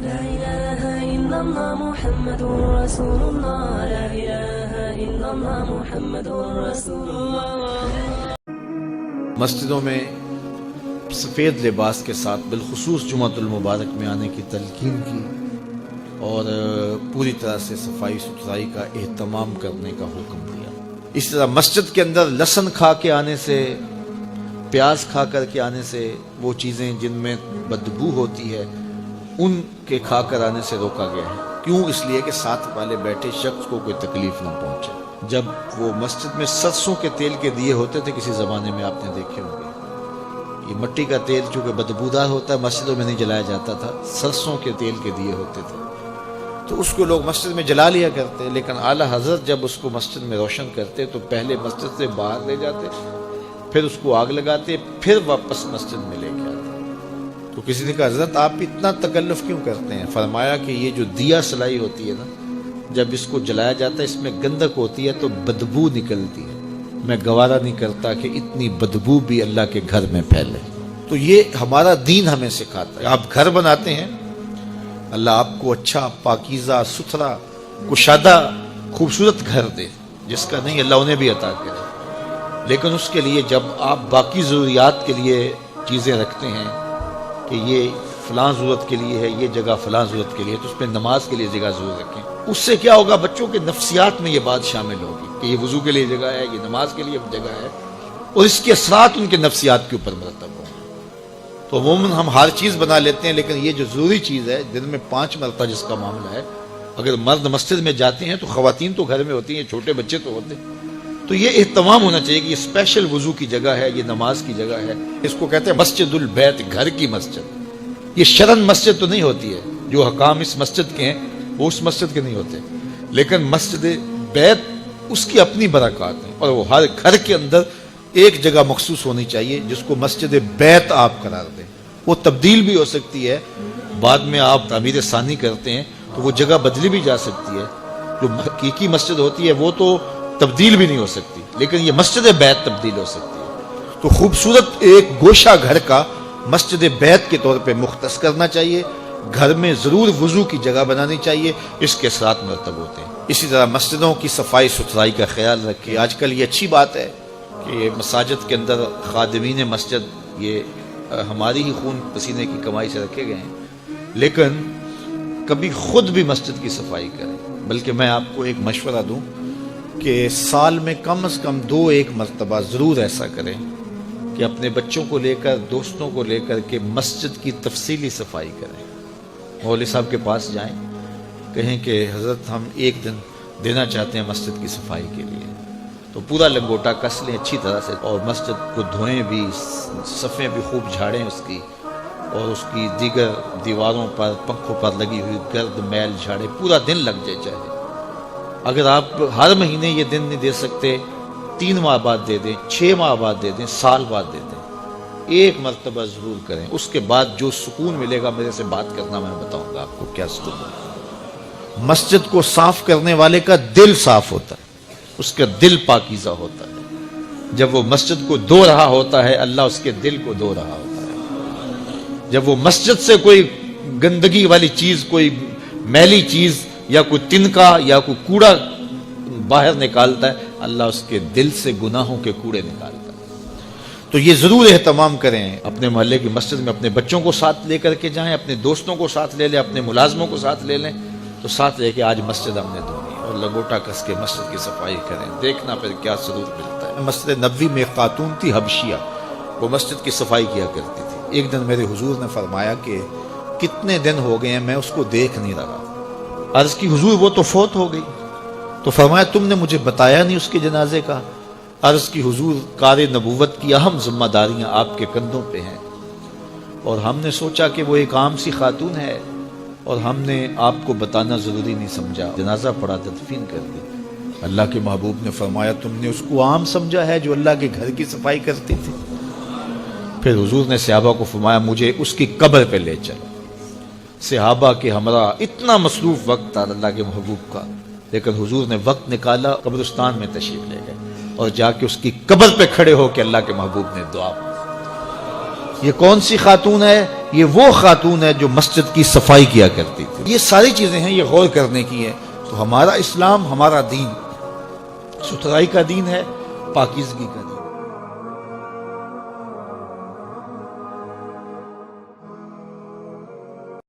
لا إله إلا الله محمد رسول الله لا إله إلا الله محمد رسول الله. مسجدوں میں سفید لباس کے ساتھ بالخصوص جمعۃ المبارک میں آنے کی تلقین کی اور پوری طرح سے صفائی ستھرائی کا اہتمام کرنے کا حکم دیا. اس طرح مسجد کے اندر لہسن کھا کے آنے سے، پیاز کھا کر کے آنے سے، وہ چیزیں جن میں بدبو ہوتی ہے ان کے کھا کر آنے سے روکا گیا ہے. کیوں؟ اس لیے کہ ساتھ والے بیٹھے شخص کو کوئی تکلیف نہ پہنچے. جب وہ مسجد میں سرسوں کے تیل کے دیے ہوتے تھے، کسی زمانے میں آپ نے دیکھے ہوں گے، یہ مٹی کا تیل چونکہ بدبودار ہوتا ہے مسجدوں میں نہیں جلایا جاتا تھا، سرسوں کے تیل کے دیے ہوتے تھے تو اس کو لوگ مسجد میں جلا لیا کرتے. لیکن اعلیٰ حضرت جب اس کو مسجد میں روشن کرتے تو پہلے مسجد سے باہر لے جاتے، پھر اس کو آگ لگاتے، پھر واپس مسجد میں لے کے آتے. تو کسی نے کہا حضرت آپ اتنا تکلف کیوں کرتے ہیں؟ فرمایا کہ یہ جو دیا سلائی ہوتی ہے نا، جب اس کو جلایا جاتا ہے اس میں گندک ہوتی ہے تو بدبو نکلتی ہے. میں گوارا نہیں کرتا کہ اتنی بدبو بھی اللہ کے گھر میں پھیلے. تو یہ ہمارا دین ہمیں سکھاتا ہے. آپ گھر بناتے ہیں، اللہ آپ کو اچھا پاکیزہ ستھرا کشادہ خوبصورت گھر دے، جس کا نہیں اللہ انہیں بھی عطا کرے. لیکن اس کے لیے جب آپ باقی ضروریات کے لیے چیزیں رکھتے ہیں کہ یہ فلاں ضرورت کے لیے ہے، یہ جگہ فلاں ضرورت کے لیے، تو اس میں نماز کے لیے جگہ ضرور رکھیں. اس سے کیا ہوگا؟ بچوں کے نفسیات میں یہ بات شامل ہوگی کہ یہ وضو کے لیے جگہ ہے، یہ نماز کے لیے جگہ ہے، اور اس کے اثرات ان کے نفسیات کے اوپر مرتب ہوں. تو عموماً ہم ہر چیز بنا لیتے ہیں، لیکن یہ جو ضروری چیز ہے دن میں 5 مرتبہ جس کا معاملہ ہے، اگر مرد مسجد میں جاتے ہیں تو خواتین تو گھر میں ہوتی ہیں، چھوٹے بچے تو ہوتے ہیں. تو یہ اہتمام ہونا چاہیے کہ یہ اسپیشل وضو کی جگہ ہے، یہ نماز کی جگہ ہے. اس کو کہتے ہیں مسجد البیت، گھر کی مسجد. یہ شرن مسجد تو نہیں ہوتی ہے، جو حکام اس مسجد کے ہیں وہ اس مسجد کے نہیں ہوتے، لیکن مسجد بیت اس کی اپنی برکات ہیں، اور وہ ہر گھر کے اندر ایک جگہ مخصوص ہونی چاہیے جس کو مسجد بیت آپ قرار دیں. وہ تبدیل بھی ہو سکتی ہے، بعد میں آپ تعمیر ثانی کرتے ہیں تو وہ جگہ بدلی بھی جا سکتی ہے. جو حقیقی مسجد ہوتی ہے وہ تو تبدیل بھی نہیں ہو سکتی، لیکن یہ مسجد بیت تبدیل ہو سکتی ہے. تو خوبصورت ایک گوشہ گھر کا مسجد بیت کے طور پہ مختص کرنا چاہیے. گھر میں ضرور وضو کی جگہ بنانی چاہیے، اس کے ساتھ مرتب ہوتے ہیں. اسی طرح مسجدوں کی صفائی ستھرائی کا خیال رکھیں. آج کل یہ اچھی بات ہے کہ مساجد کے اندر خادمین مسجد یہ ہماری ہی خون پسینے کی کمائی سے رکھے گئے ہیں، لیکن کبھی خود بھی مسجد کی صفائی کریں. بلکہ میں آپ کو ایک مشورہ دوں کہ سال میں کم از کم 2-1 مرتبہ ضرور ایسا کریں کہ اپنے بچوں کو لے کر، دوستوں کو لے کر کے مسجد کی تفصیلی صفائی کریں. مولوی صاحب کے پاس جائیں، کہیں کہ حضرت ہم ایک دن دینا چاہتے ہیں مسجد کی صفائی کے لیے. تو پورا لنگوٹا کس لیں اچھی طرح سے، اور مسجد کو دھوئیں بھی، صفیں بھی خوب جھاڑیں اس کی، اور اس کی دیگر دیواروں پر، پنکھوں پر لگی ہوئی گرد میل جھاڑیں. پورا دن لگ جائے چاہے. اگر آپ ہر مہینے یہ دن نہیں دے سکتے، 3 ماہ بعد دے دیں، 6 ماہ بعد دے دیں، سال بعد دے دیں. ایک مرتبہ ضرور کریں. اس کے بعد جو سکون ملے گا، میرے سے بات کرنا، میں بتاؤں گا آپ کو کیا سکون ملے گا. مسجد کو صاف کرنے والے کا دل صاف ہوتا ہے، اس کا دل پاکیزہ ہوتا ہے. جب وہ مسجد کو دھو رہا ہوتا ہے، اللہ اس کے دل کو دھو رہا ہوتا ہے. جب وہ مسجد سے کوئی گندگی والی چیز، کوئی میلی چیز یا کوئی تنکا یا کوئی کوڑا باہر نکالتا ہے، اللہ اس کے دل سے گناہوں کے کوڑے نکالتا ہے. تو یہ ضرور اہتمام کریں. اپنے محلے کی مسجد میں اپنے بچوں کو ساتھ لے کر کے جائیں، اپنے دوستوں کو ساتھ لے لیں، اپنے ملازموں کو ساتھ لے لیں، تو ساتھ لے کے آج مسجد ہم نے دھونی ہے، اور لگوٹا کس کے مسجد کی صفائی کریں. دیکھنا پھر کیا سرور ملتا ہے. مسجد نبوی میں ایک خاتون تھی حبشیہ، وہ مسجد کی صفائی کیا کرتی تھی. ایک دن میرے حضور نے فرمایا کہ کتنے دن ہو گئے ہیں میں اس کو دیکھ نہیں رہا. عرض کی حضور وہ تو فوت ہو گئی. تو فرمایا تم نے مجھے بتایا نہیں اس کے جنازے کا. عرض کی حضور کار نبوت کی اہم ذمہ داریاں آپ کے کندھوں پہ ہیں، اور ہم نے سوچا کہ وہ ایک عام سی خاتون ہے، اور ہم نے آپ کو بتانا ضروری نہیں سمجھا. جنازہ پڑھا، تدفین کر دی. اللہ کے محبوب نے فرمایا تم نے اس کو عام سمجھا ہے جو اللہ کے گھر کی صفائی کرتی تھی. پھر حضور نے صحابہ کو فرمایا مجھے اس کی قبر پہ لے چلو. صحابہ کے ہمراہ اتنا مصروف وقت تھا اللہ کے محبوب کا، لیکن حضور نے وقت نکالا، قبرستان میں تشریف لے گئے، اور جا کے اس کی قبر پہ کھڑے ہو کے اللہ کے محبوب نے دعا. یہ کون سی خاتون ہے؟ یہ وہ خاتون ہے جو مسجد کی صفائی کیا کرتی تھی. یہ ساری چیزیں ہیں، یہ غور کرنے کی ہے. تو ہمارا اسلام، ہمارا دین ستھرائی کا دین ہے، پاکیزگی کا دین.